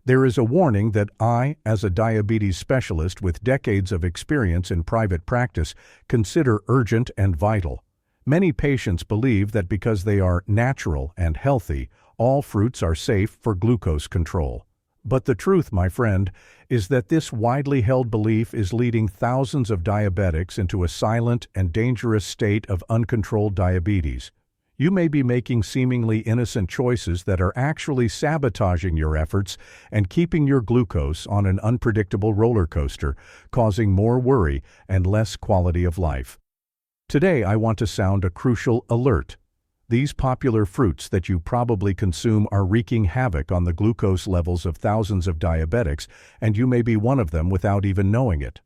There is a warning that I, as a diabetes specialist with decades of experience in private practice, consider urgent and vital. Many patients believe that because they are natural and healthy, all fruits are safe for glucose control. But the truth, my friend, is that this widely held belief is leading thousands of diabetics into a silent and dangerous state of uncontrolled diabetes. You may be making seemingly innocent choices that are actually sabotaging your efforts and keeping your glucose on an unpredictable roller coaster, causing more worry and less quality of life. Today, I want to sound a crucial alert. These popular fruits that you probably consume are wreaking havoc on the glucose levels of thousands of diabetics, and you may be one of them without even knowing it.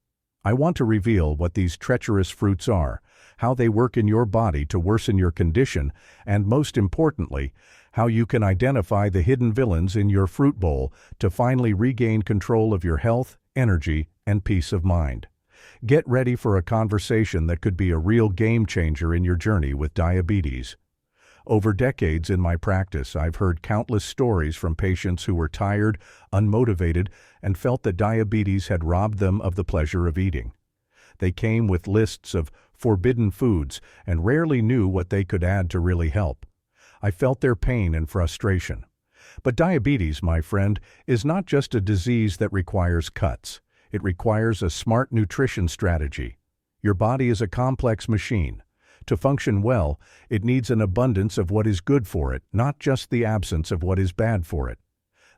I want to reveal what these treacherous fruits are, how they work in your body to worsen your condition, and most importantly, how you can identify the hidden villains in your fruit bowl to finally regain control of your health, energy, and peace of mind. Get ready for a conversation that could be a real game changer in your journey with diabetes. Over decades in my practice, I've heard countless stories from patients who were tired, unmotivated, and felt that diabetes had robbed them of the pleasure of eating. They came with lists of forbidden foods and rarely knew what they could add to really help. I felt their pain and frustration. But diabetes, my friend, is not just a disease that requires cuts. It requires a smart nutrition strategy. Your body is a complex machine. To function well, it needs an abundance of what is good for it, not just the absence of what is bad for it.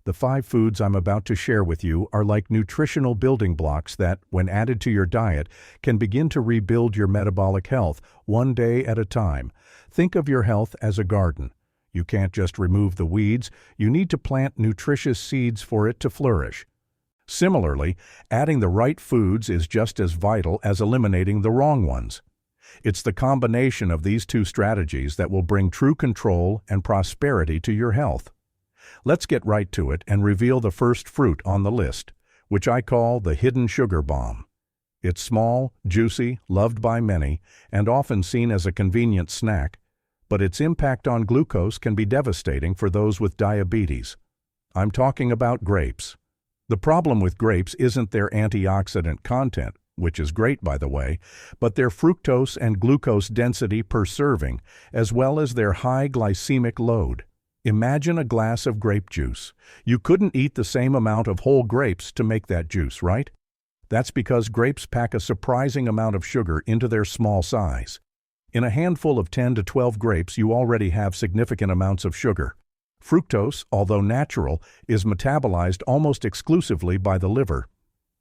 The 5 foods I'm about to share with you are like nutritional building blocks that, when added to your diet, can begin to rebuild your metabolic health one day at a time. Think of your health as a garden. You can't just remove the weeds, you need to plant nutritious seeds for it to flourish. Similarly, adding the right foods is just as vital as eliminating the wrong ones. It's the combination of these 2 strategies that will bring true control and prosperity to your health. Let's get right to it and reveal the first fruit on the list, which I call the hidden sugar bomb. It's small, juicy, loved by many, and often seen as a convenient snack, but its impact on glucose can be devastating for those with diabetes. I'm talking about grapes. The problem with grapes isn't their antioxidant content, which is great by the way, but their fructose and glucose density per serving, as well as their high glycemic load. Imagine a glass of grape juice. You couldn't eat the same amount of whole grapes to make that juice, right? That's because grapes pack a surprising amount of sugar into their small size. In a handful of 10 to 12 grapes, you already have significant amounts of sugar. Fructose, although natural, is metabolized almost exclusively by the liver.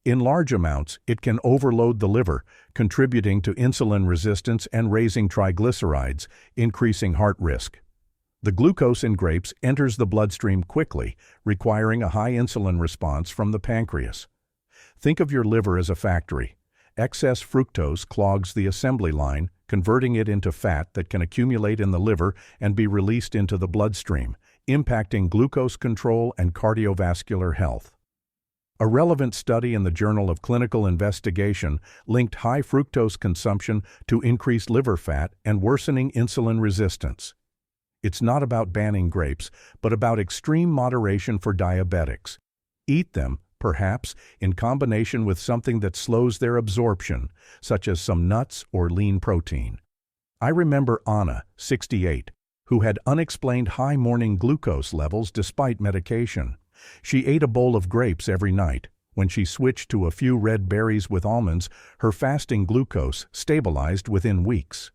In large amounts, it can overload the liver, contributing to insulin resistance and raising triglycerides, increasing heart risk. The glucose in grapes enters the bloodstream quickly, requiring a high insulin response from the pancreas. Think of your liver as a factory. Excess fructose clogs the assembly line, converting it into fat that can accumulate in the liver and be released into the bloodstream, impacting glucose control and cardiovascular health. A relevant study in the Journal of Clinical Investigation linked high fructose consumption to increased liver fat and worsening insulin resistance. It's not about banning grapes, but about extreme moderation for diabetics. Eat them, perhaps, in combination with something that slows their absorption, such as some nuts or lean protein. I remember Anna, 68, who had unexplained high morning glucose levels despite medication. She ate a bowl of grapes every night. When she switched to a few red berries with almonds, her fasting glucose stabilized within weeks.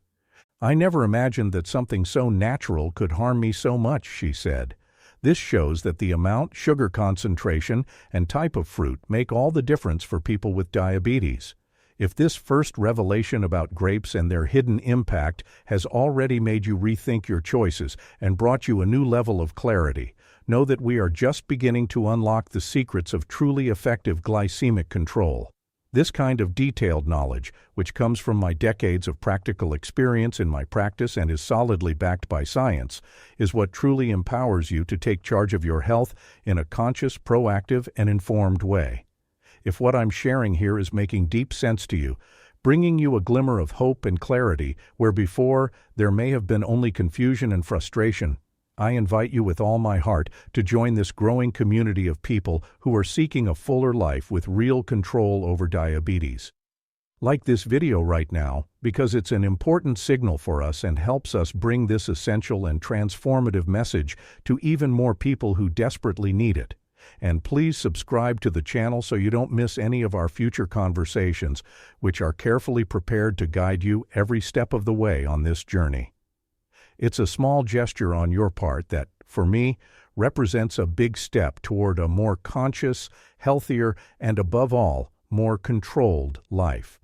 "I never imagined that something so natural could harm me so much," she said. This shows that the amount, sugar concentration, and type of fruit make all the difference for people with diabetes. If this first revelation about grapes and their hidden impact has already made you rethink your choices and brought you a new level of clarity, know that we are just beginning to unlock the secrets of truly effective glycemic control. This kind of detailed knowledge, which comes from my decades of practical experience in my practice and is solidly backed by science, is what truly empowers you to take charge of your health in a conscious, proactive, and informed way. If what I'm sharing here is making deep sense to you, bringing you a glimmer of hope and clarity where before there may have been only confusion and frustration, I invite you with all my heart to join this growing community of people who are seeking a fuller life with real control over diabetes. Like this video right now, because it's an important signal for us and helps us bring this essential and transformative message to even more people who desperately need it. And please subscribe to the channel so you don't miss any of our future conversations, which are carefully prepared to guide you every step of the way on this journey. It's a small gesture on your part that, for me, represents a big step toward a more conscious, healthier, and above all, more controlled life.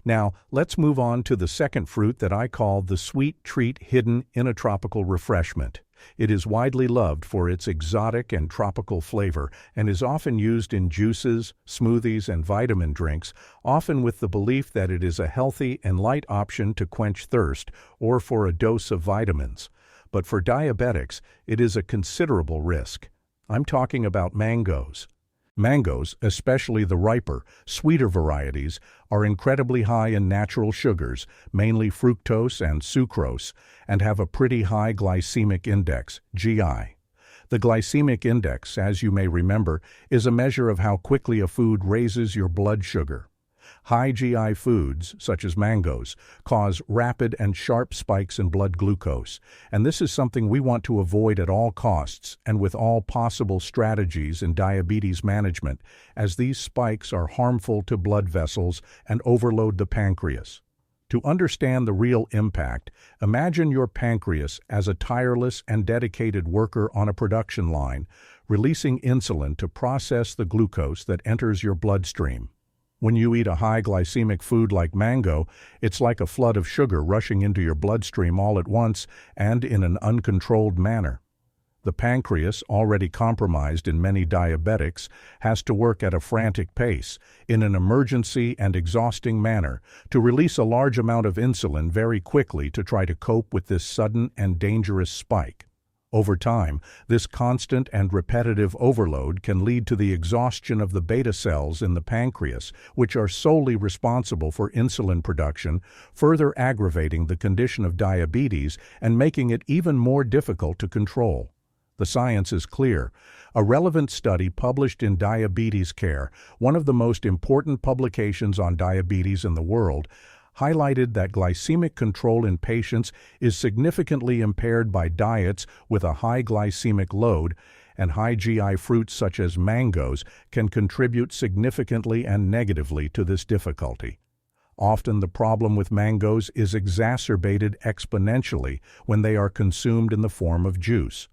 Now, let's move on to the second fruit that I call the sweet treat hidden in a tropical refreshment. It is widely loved for its exotic and tropical flavor and is often used in juices, smoothies, and vitamin drinks, often with the belief that it is a healthy and light option to quench thirst or for a dose of vitamins. But for diabetics, it is a considerable risk. I'm talking about mangoes. Mangoes, especially the riper, sweeter varieties, are incredibly high in natural sugars, mainly fructose and sucrose, and have a pretty high glycemic index, GI. The glycemic index, as you may remember, is a measure of how quickly a food raises your blood sugar. High GI foods, such as mangoes, cause rapid and sharp spikes in blood glucose, and this is something we want to avoid at all costs and with all possible strategies in diabetes management, as these spikes are harmful to blood vessels and overload the pancreas. To understand the real impact, imagine your pancreas as a tireless and dedicated worker on a production line, releasing insulin to process the glucose that enters your bloodstream. When you eat a high glycemic food like mango, it's like a flood of sugar rushing into your bloodstream all at once and in an uncontrolled manner. The pancreas, already compromised in many diabetics, has to work at a frantic pace, in an emergency and exhausting manner, to release a large amount of insulin very quickly to try to cope with this sudden and dangerous spike. Over time, this constant and repetitive overload can lead to the exhaustion of the beta cells in the pancreas, which are solely responsible for insulin production, further aggravating the condition of diabetes and making it even more difficult to control. The science is clear. A relevant study published in Diabetes Care, one of the most important publications on diabetes in the world, highlighted that glycemic control in patients is significantly impaired by diets with a high glycemic load, and high GI fruits such as mangoes can contribute significantly and negatively to this difficulty. Often the problem with mangoes is exacerbated exponentially when they are consumed in the form of juice.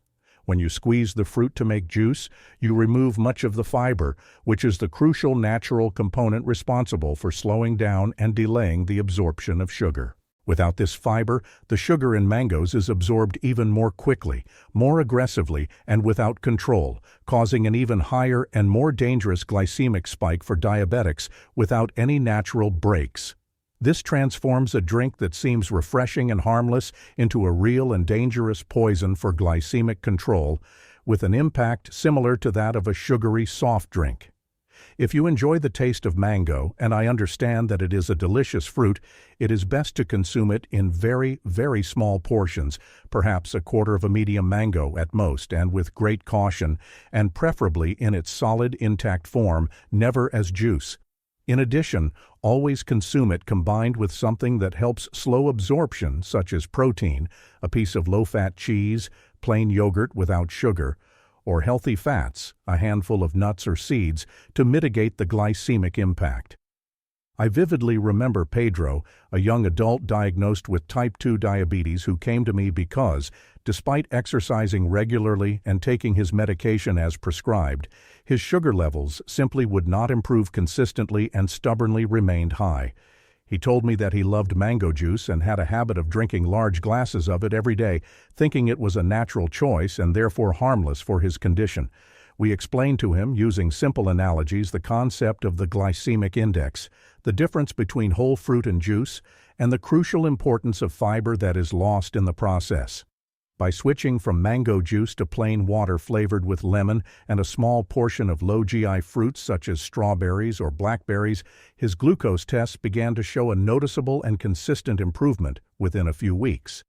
When you squeeze the fruit to make juice, you remove much of the fiber, which is the crucial natural component responsible for slowing down and delaying the absorption of sugar. Without this fiber, the sugar in mangoes is absorbed even more quickly, more aggressively, and without control, causing an even higher and more dangerous glycemic spike for diabetics without any natural breaks. This transforms a drink that seems refreshing and harmless into a real and dangerous poison for glycemic control, with an impact similar to that of a sugary soft drink. If you enjoy the taste of mango, and I understand that it is a delicious fruit, it is best to consume it in very, very small portions, perhaps a quarter of a medium mango at most, and with great caution, and preferably in its solid, intact form, never as juice. In addition, always consume it combined with something that helps slow absorption, such as protein, a piece of low-fat cheese, plain yogurt without sugar, or healthy fats, a handful of nuts or seeds, to mitigate the glycemic impact. I vividly remember Pedro, a young adult diagnosed with type 2 diabetes who came to me because, despite exercising regularly and taking his medication as prescribed, his sugar levels simply would not improve consistently and stubbornly remained high. He told me that he loved mango juice and had a habit of drinking large glasses of it every day, thinking it was a natural choice and therefore harmless for his condition. We explained to him, using simple analogies, the concept of the glycemic index, the difference between whole fruit and juice, and the crucial importance of fiber that is lost in the process. By switching from mango juice to plain water flavored with lemon and a small portion of low GI fruits such as strawberries or blackberries, his glucose tests began to show a noticeable and consistent improvement within a few weeks.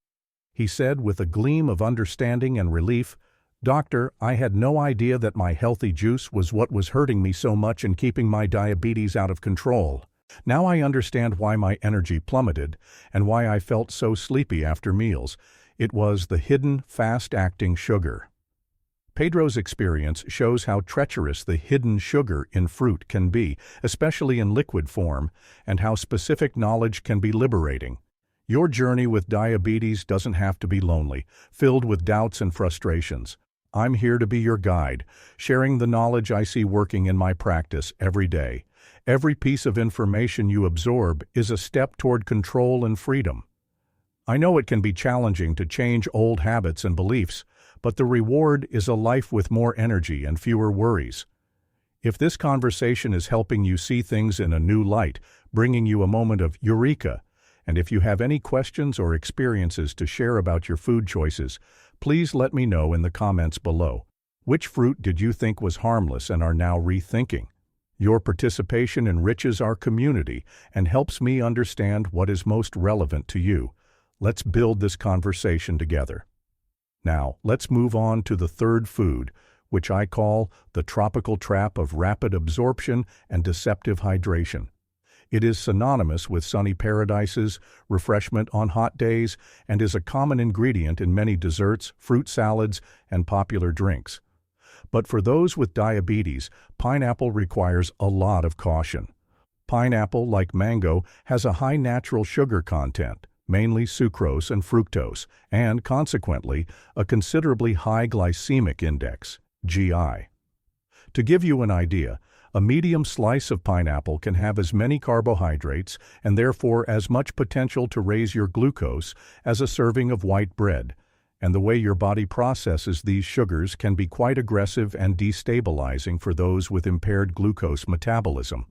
He said with a gleam of understanding and relief, "Doctor, I had no idea that my healthy juice was what was hurting me so much and keeping my diabetes out of control. Now I understand why my energy plummeted and why I felt so sleepy after meals. It was the hidden, fast-acting sugar." Pedro's experience shows how treacherous the hidden sugar in fruit can be, especially in liquid form, and how specific knowledge can be liberating. Your journey with diabetes doesn't have to be lonely, filled with doubts and frustrations. I'm here to be your guide, sharing the knowledge I see working in my practice every day. Every piece of information you absorb is a step toward control and freedom. I know it can be challenging to change old habits and beliefs, but the reward is a life with more energy and fewer worries. If this conversation is helping you see things in a new light, bringing you a moment of eureka, and if you have any questions or experiences to share about your food choices, please let me know in the comments below. Which fruit did you think was harmless and are now rethinking? Your participation enriches our community and helps me understand what is most relevant to you. Let's build this conversation together. Now, let's move on to the third food, which I call the tropical trap of rapid absorption and deceptive hydration. It is synonymous with sunny paradises, refreshment on hot days, and is a common ingredient in many desserts, fruit salads, and popular drinks. But for those with diabetes, pineapple requires a lot of caution. Pineapple, like mango, has a high natural sugar content, mainly sucrose and fructose, and, consequently, a considerably high glycemic index, GI. To give you an idea, a medium slice of pineapple can have as many carbohydrates and therefore as much potential to raise your glucose as a serving of white bread, and the way your body processes these sugars can be quite aggressive and destabilizing for those with impaired glucose metabolism.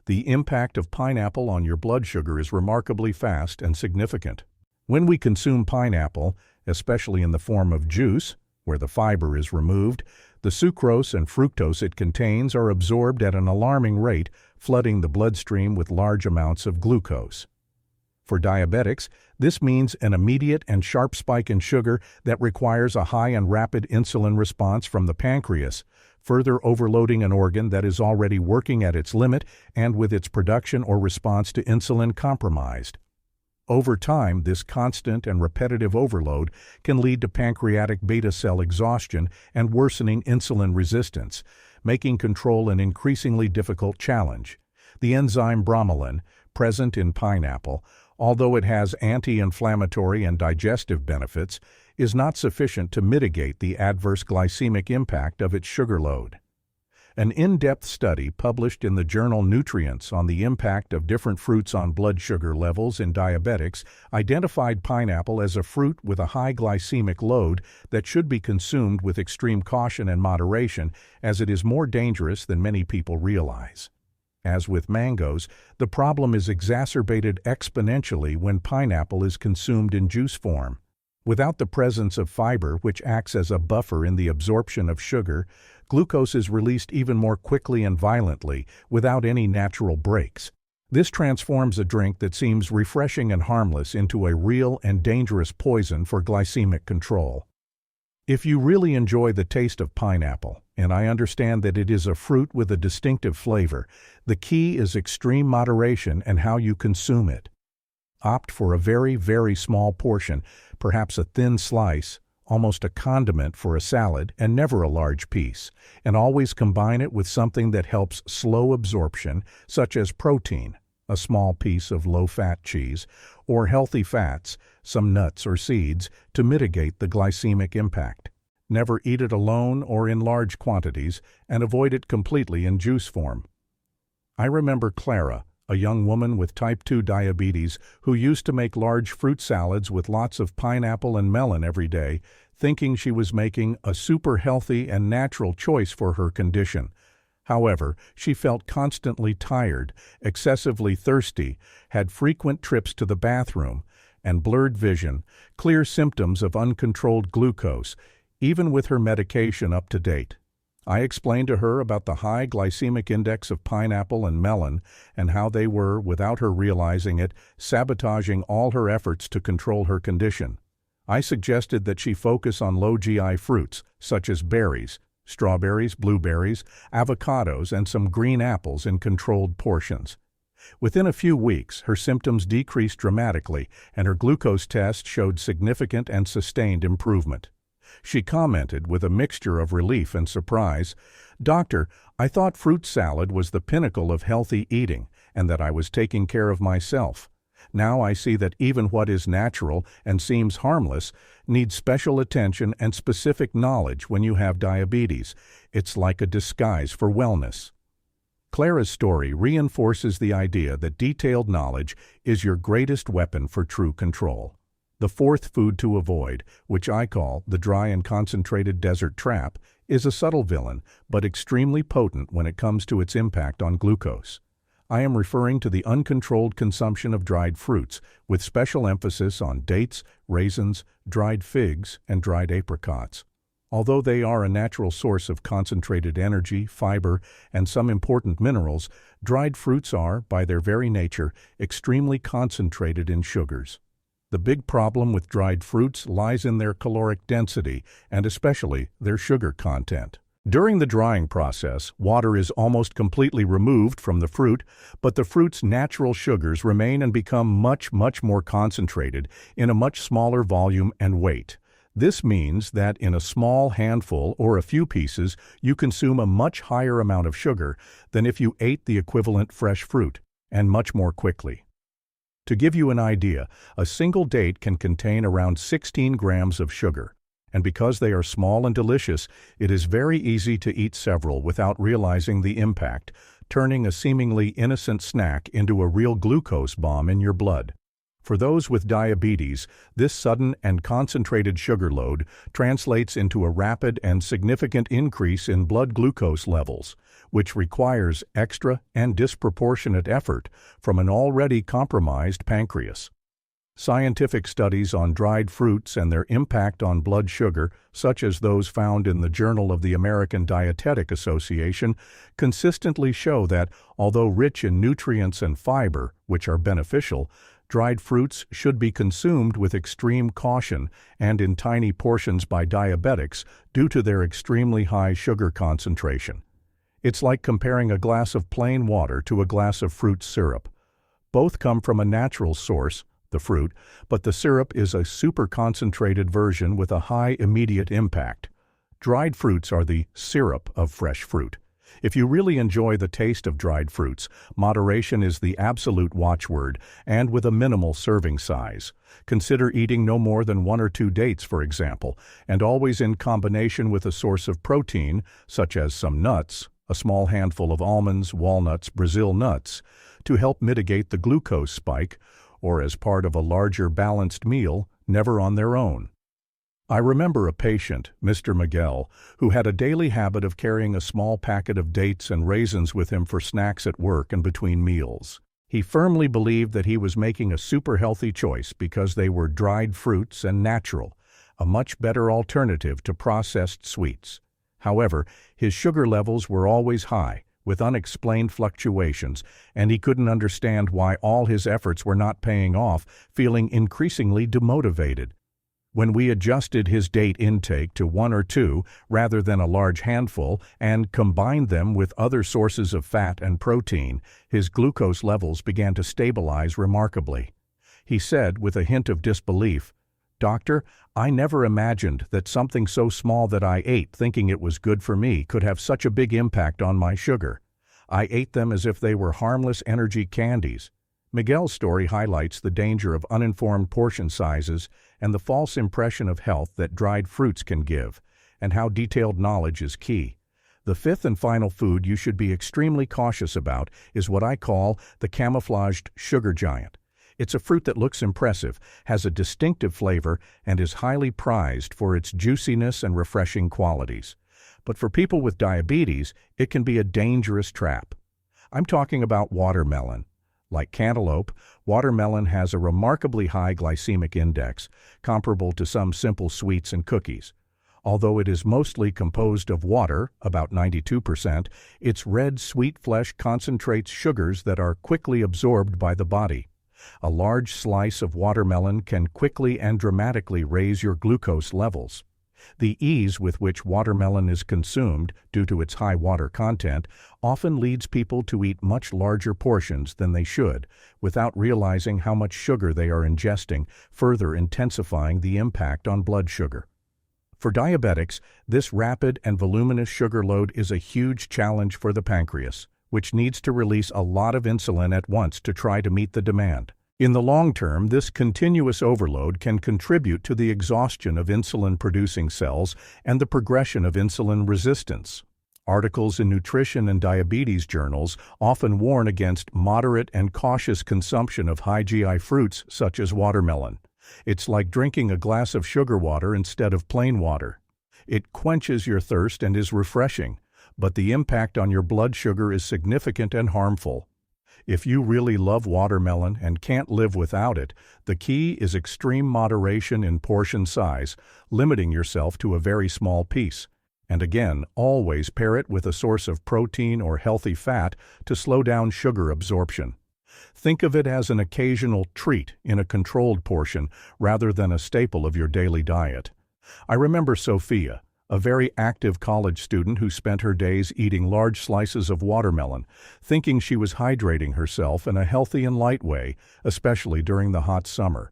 The impact of pineapple on your blood sugar is remarkably fast and significant. When we consume pineapple, especially in the form of juice, where the fiber is removed, the sucrose and fructose it contains are absorbed at an alarming rate, flooding the bloodstream with large amounts of glucose. For diabetics, this means an immediate and sharp spike in sugar that requires a high and rapid insulin response from the pancreas, further overloading an organ that is already working at its limit and with its production or response to insulin compromised. Over time, this constant and repetitive overload can lead to pancreatic beta cell exhaustion and worsening insulin resistance, making control an increasingly difficult challenge. The enzyme bromelain, present in pineapple, although it has anti-inflammatory and digestive benefits, is not sufficient to mitigate the adverse glycemic impact of its sugar load. An in-depth study published in the journal Nutrients on the impact of different fruits on blood sugar levels in diabetics identified pineapple as a fruit with a high glycemic load that should be consumed with extreme caution and moderation, as it is more dangerous than many people realize. As with mangoes, the problem is exacerbated exponentially when pineapple is consumed in juice form. Without the presence of fiber, which acts as a buffer in the absorption of sugar, glucose is released even more quickly and violently, without any natural breaks. This transforms a drink that seems refreshing and harmless into a real and dangerous poison for glycemic control. If you really enjoy the taste of pineapple, and I understand that it is a fruit with a distinctive flavor, the key is extreme moderation and how you consume it. Opt for a very, very small portion, perhaps a thin slice, almost a condiment for a salad, and never a large piece, and always combine it with something that helps slow absorption, such as protein, a small piece of low-fat cheese, or healthy fats, some nuts or seeds, to mitigate the glycemic impact. Never eat it alone or in large quantities, and avoid it completely in juice form. I remember Clara, a young woman with type 2 diabetes who used to make large fruit salads with lots of pineapple and melon every day, thinking she was making a super healthy and natural choice for her condition. However, she felt constantly tired, excessively thirsty, had frequent trips to the bathroom, and blurred vision, clear symptoms of uncontrolled glucose, even with her medication up to date. I explained to her about the high glycemic index of pineapple and melon and how they were, without her realizing it, sabotaging all her efforts to control her condition. I suggested that she focus on low GI fruits, such as berries, strawberries, blueberries, avocados, and some green apples in controlled portions. Within a few weeks, her symptoms decreased dramatically, and her glucose test showed significant and sustained improvement. She commented with a mixture of relief and surprise, "Doctor, I thought fruit salad was the pinnacle of healthy eating, and that I was taking care of myself. Now I see that even what is natural and seems harmless needs special attention and specific knowledge when you have diabetes. It's like a disguise for wellness." Clara's story reinforces the idea that detailed knowledge is your greatest weapon for true control. The fourth food to avoid, which I call the dry and concentrated desert trap, is a subtle villain, but extremely potent when it comes to its impact on glucose. I am referring to the uncontrolled consumption of dried fruits, with special emphasis on dates, raisins, dried figs, and dried apricots. Although they are a natural source of concentrated energy, fiber, and some important minerals, dried fruits are, by their very nature, extremely concentrated in sugars. The big problem with dried fruits lies in their caloric density, and especially their sugar content. During the drying process, water is almost completely removed from the fruit, but the fruit's natural sugars remain and become much more concentrated in a much smaller volume and weight. This means that in a small handful or a few pieces, you consume a much higher amount of sugar than if you ate the equivalent fresh fruit, and much more quickly. To give you an idea, a single date can contain around 16 grams of sugar, and because they are small and delicious, it is very easy to eat several without realizing the impact, turning a seemingly innocent snack into a real glucose bomb in your blood. For those with diabetes, this sudden and concentrated sugar load translates into a rapid and significant increase in blood glucose levels, which requires extra and disproportionate effort from an already compromised pancreas. Scientific studies on dried fruits and their impact on blood sugar, such as those found in the Journal of the American Dietetic Association, consistently show that, although rich in nutrients and fiber, which are beneficial, dried fruits should be consumed with extreme caution and in tiny portions by diabetics due to their extremely high sugar concentration. It's like comparing a glass of plain water to a glass of fruit syrup. Both come from a natural source, the fruit, but the syrup is a super-concentrated version with a high immediate impact. Dried fruits are the syrup of fresh fruit. If you really enjoy the taste of dried fruits, moderation is the absolute watchword, and with a minimal serving size. Consider eating no more than 1 or 2 dates, for example, and always in combination with a source of protein, such as some nuts, a small handful of almonds, walnuts, Brazil nuts, to help mitigate the glucose spike, or as part of a larger balanced meal, never on their own. I remember a patient, Mr. Miguel, who had a daily habit of carrying a small packet of dates and raisins with him for snacks at work and between meals. He firmly believed that he was making a super healthy choice because they were dried fruits and natural, a much better alternative to processed sweets. However, his sugar levels were always high, with unexplained fluctuations, and he couldn't understand why all his efforts were not paying off, feeling increasingly demotivated. When we adjusted his date intake to 1 or 2 rather than a large handful and combined them with other sources of fat and protein, his glucose levels began to stabilize remarkably. He said, with a hint of disbelief, "Doctor, I never imagined that something so small that I ate thinking it was good for me could have such a big impact on my sugar. I ate them as if they were harmless energy candies." Miguel's story highlights the danger of uninformed portion sizes and the false impression of health that dried fruits can give, and how detailed knowledge is key. The fifth and final food you should be extremely cautious about is what I call the camouflaged sugar giant. It's a fruit that looks impressive, has a distinctive flavor, and is highly prized for its juiciness and refreshing qualities. But for people with diabetes, it can be a dangerous trap. I'm talking about watermelon. Like cantaloupe, watermelon has a remarkably high glycemic index, comparable to some simple sweets and cookies. Although it is mostly composed of water, about 92%, its red, sweet flesh concentrates sugars that are quickly absorbed by the body. A large slice of watermelon can quickly and dramatically raise your glucose levels. The ease with which watermelon is consumed, due to its high water content, often leads people to eat much larger portions than they should, without realizing how much sugar they are ingesting, further intensifying the impact on blood sugar. For diabetics, this rapid and voluminous sugar load is a huge challenge for the pancreas, which needs to release a lot of insulin at once to try to meet the demand. In the long term, this continuous overload can contribute to the exhaustion of insulin-producing cells and the progression of insulin resistance. Articles in nutrition and diabetes journals often warn against moderate and cautious consumption of high GI fruits such as watermelon. It's like drinking a glass of sugar water instead of plain water. It quenches your thirst and is refreshing, but the impact on your blood sugar is significant and harmful. If you really love watermelon and can't live without it, the key is extreme moderation in portion size, limiting yourself to a very small piece. And again, always pair it with a source of protein or healthy fat to slow down sugar absorption. Think of it as an occasional treat in a controlled portion rather than a staple of your daily diet. I remember Sophia, a very active college student who spent her days eating large slices of watermelon, thinking she was hydrating herself in a healthy and light way, especially during the hot summer.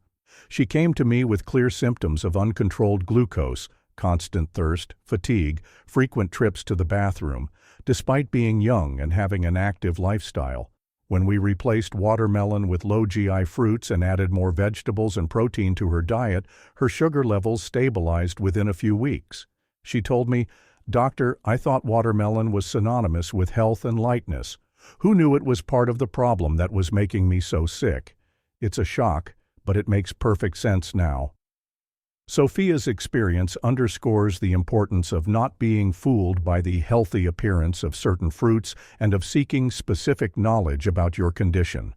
She came to me with clear symptoms of uncontrolled glucose, constant thirst, fatigue, frequent trips to the bathroom, despite being young and having an active lifestyle. When we replaced watermelon with low GI fruits and added more vegetables and protein to her diet, her sugar levels stabilized within a few weeks. She told me, "Doctor, I thought watermelon was synonymous with health and lightness. Who knew it was part of the problem that was making me so sick? It's a shock, but it makes perfect sense now." Sophia's experience underscores the importance of not being fooled by the healthy appearance of certain fruits and of seeking specific knowledge about your condition.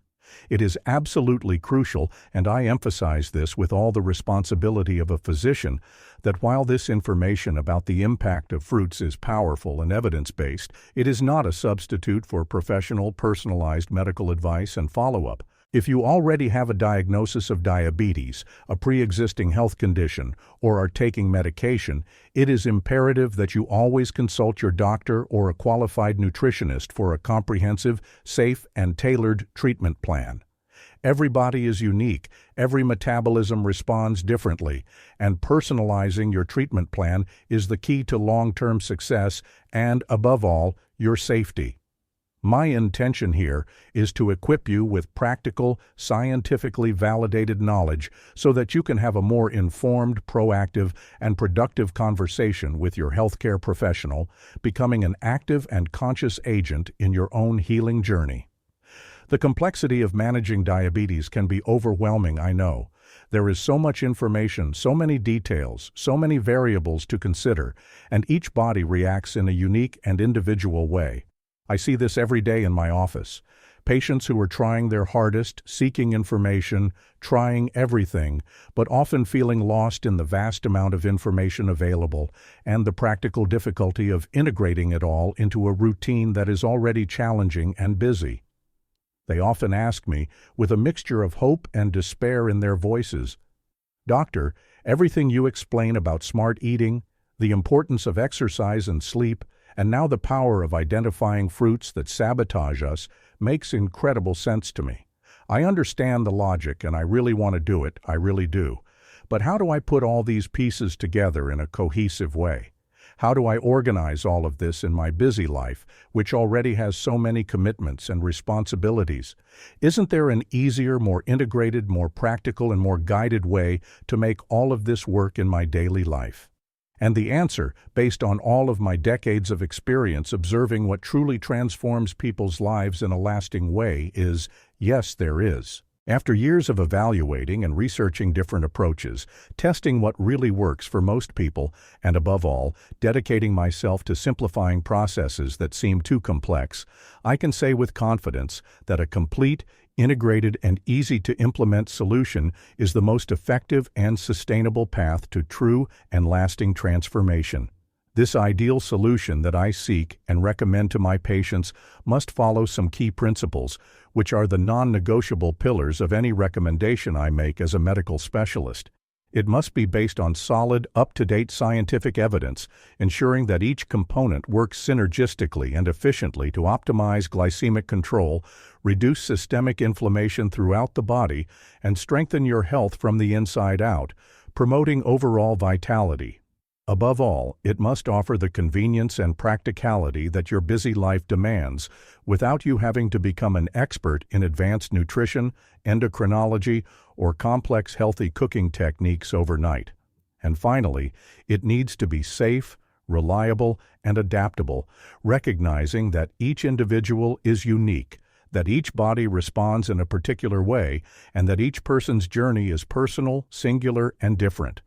It is absolutely crucial, and I emphasize this with all the responsibility of a physician, that while this information about the impact of fruits is powerful and evidence-based, it is not a substitute for professional, personalized medical advice and follow-up. If you already have a diagnosis of diabetes, a pre-existing health condition, or are taking medication, it is imperative that you always consult your doctor or a qualified nutritionist for a comprehensive, safe, and tailored treatment plan. Everybody is unique, every metabolism responds differently, and personalizing your treatment plan is the key to long-term success and, above all, your safety. My intention here is to equip you with practical, scientifically validated knowledge so that you can have a more informed, proactive, and productive conversation with your healthcare professional, becoming an active and conscious agent in your own healing journey. The complexity of managing diabetes can be overwhelming, I know. There is so much information, so many details, so many variables to consider, and each body reacts in a unique and individual way. I see this every day in my office. Patients who are trying their hardest, seeking information, trying everything, but often feeling lost in the vast amount of information available and the practical difficulty of integrating it all into a routine that is already challenging and busy. They often ask me, with a mixture of hope and despair in their voices, "Doctor, everything you explain about smart eating, the importance of exercise and sleep, and now the power of identifying fruits that sabotage us makes incredible sense to me. I understand the logic and I really want to do it, I really do. But how do I put all these pieces together in a cohesive way? How do I organize all of this in my busy life, which already has so many commitments and responsibilities? Isn't there an easier, more integrated, more practical, and more guided way to make all of this work in my daily life?" And the answer, based on all of my decades of experience observing what truly transforms people's lives in a lasting way, is yes, there is. After years of evaluating and researching different approaches, testing what really works for most people, and above all, dedicating myself to simplifying processes that seem too complex, I can say with confidence that a complete, integrated, and easy-to-implement solution is the most effective and sustainable path to true and lasting transformation. This ideal solution that I seek and recommend to my patients must follow some key principles, which are the non-negotiable pillars of any recommendation I make as a medical specialist. It must be based on solid, up-to-date scientific evidence, ensuring that each component works synergistically and efficiently to optimize glycemic control, reduce systemic inflammation throughout the body, and strengthen your health from the inside out, promoting overall vitality. Above all, it must offer the convenience and practicality that your busy life demands, without you having to become an expert in advanced nutrition, endocrinology, or complex healthy cooking techniques overnight. And finally, it needs to be safe, reliable, and adaptable, recognizing that each individual is unique, that each body responds in a particular way, and that each person's journey is personal, singular, and different.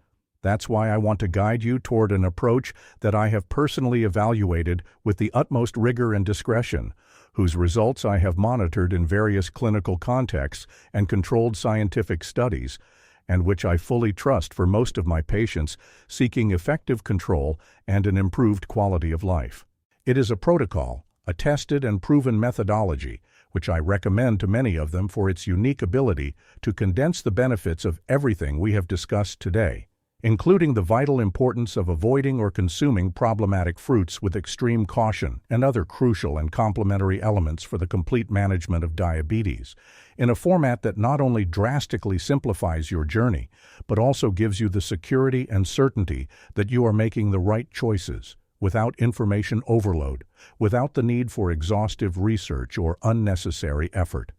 That's why I want to guide you toward an approach that I have personally evaluated with the utmost rigor and discretion, whose results I have monitored in various clinical contexts and controlled scientific studies, and which I fully trust for most of my patients seeking effective control and an improved quality of life. It is a protocol, a tested and proven methodology, which I recommend to many of them for its unique ability to condense the benefits of everything we have discussed today, including the vital importance of avoiding or consuming problematic fruits with extreme caution and other crucial and complementary elements for the complete management of diabetes, in a format that not only drastically simplifies your journey, but also gives you the security and certainty that you are making the right choices, without information overload, without the need for exhaustive research or unnecessary effort.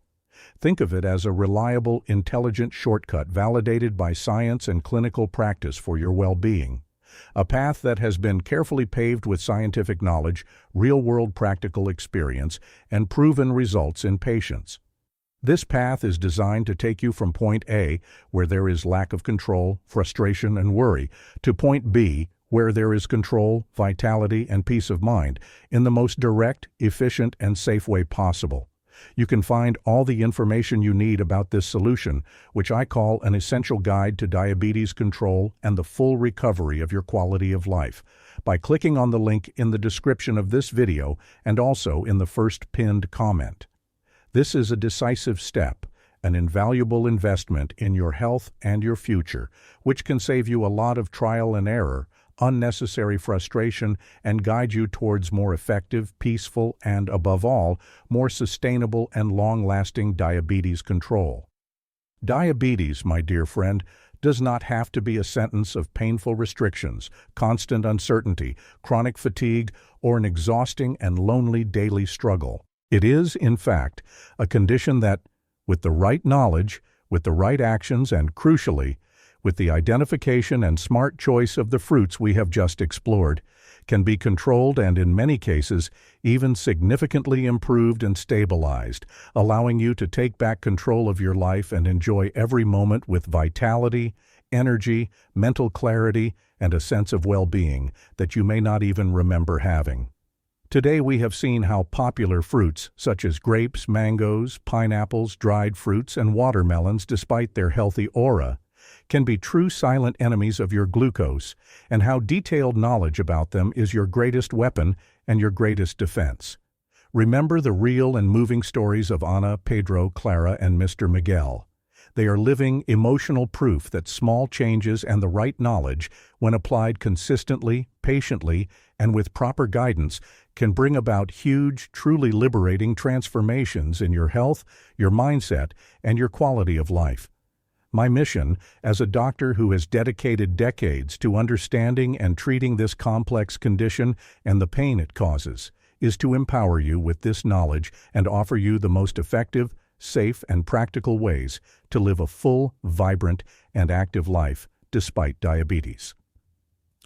Think of it as a reliable, intelligent shortcut validated by science and clinical practice for your well-being. A path that has been carefully paved with scientific knowledge, real-world practical experience, and proven results in patients. This path is designed to take you from point A, where there is lack of control, frustration, and worry, to point B, where there is control, vitality, and peace of mind, in the most direct, efficient, and safe way possible. You can find all the information you need about this solution, which I call an essential guide to diabetes control and the full recovery of your quality of life, by clicking on the link in the description of this video and also in the first pinned comment. This is a decisive step, an invaluable investment in your health and your future, which can save you a lot of trial and error, unnecessary frustration, and guide you towards more effective, peaceful, and, above all, more sustainable and long-lasting diabetes control. Diabetes, my dear friend, does not have to be a sentence of painful restrictions, constant uncertainty, chronic fatigue, or an exhausting and lonely daily struggle. It is, in fact, a condition that, with the right knowledge, with the right actions, and, crucially, with the identification and smart choice of the fruits we have just explored, can be controlled and, in many cases, even significantly improved and stabilized, allowing you to take back control of your life and enjoy every moment with vitality, energy, mental clarity, and a sense of well-being that you may not even remember having. Today we have seen how popular fruits, such as grapes, mangoes, pineapples, dried fruits, and watermelons, despite their healthy aura, can be true silent enemies of your glucose, and how detailed knowledge about them is your greatest weapon and your greatest defense. Remember the real and moving stories of Ana, Pedro, Clara, and Mr. Miguel. They are living, emotional proof that small changes and the right knowledge, when applied consistently, patiently, and with proper guidance, can bring about huge, truly liberating transformations in your health, your mindset, and your quality of life. My mission, as a doctor who has dedicated decades to understanding and treating this complex condition and the pain it causes, is to empower you with this knowledge and offer you the most effective, safe, and practical ways to live a full, vibrant, and active life despite diabetes.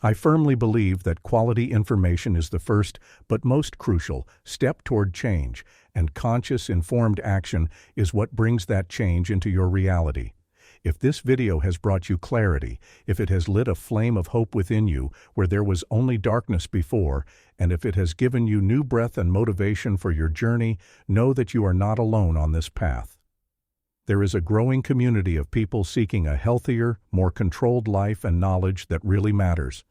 I firmly believe that quality information is the first, but most crucial, step toward change, and conscious, informed action is what brings that change into your reality. If this video has brought you clarity, if it has lit a flame of hope within you where there was only darkness before, and if it has given you new breath and motivation for your journey, know that you are not alone on this path. There is a growing community of people seeking a healthier, more controlled life and knowledge that really matters.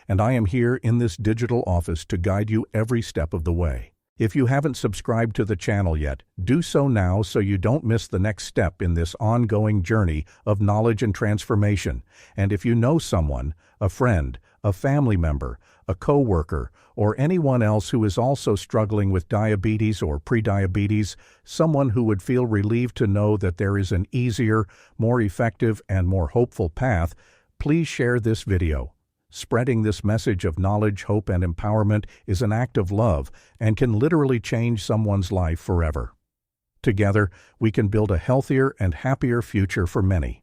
and I am here in this digital office to guide you every step of the way. If you haven't subscribed to the channel yet, do so now so you don't miss the next step in this ongoing journey of knowledge and transformation. And if you know someone, a friend, a family member, a coworker, or anyone else who is also struggling with diabetes or prediabetes, someone who would feel relieved to know that there is an easier, more effective, and more hopeful path, please share this video. Spreading this message of knowledge, hope, and empowerment is an act of love and can literally change someone's life forever. Together, we can build a healthier and happier future for many.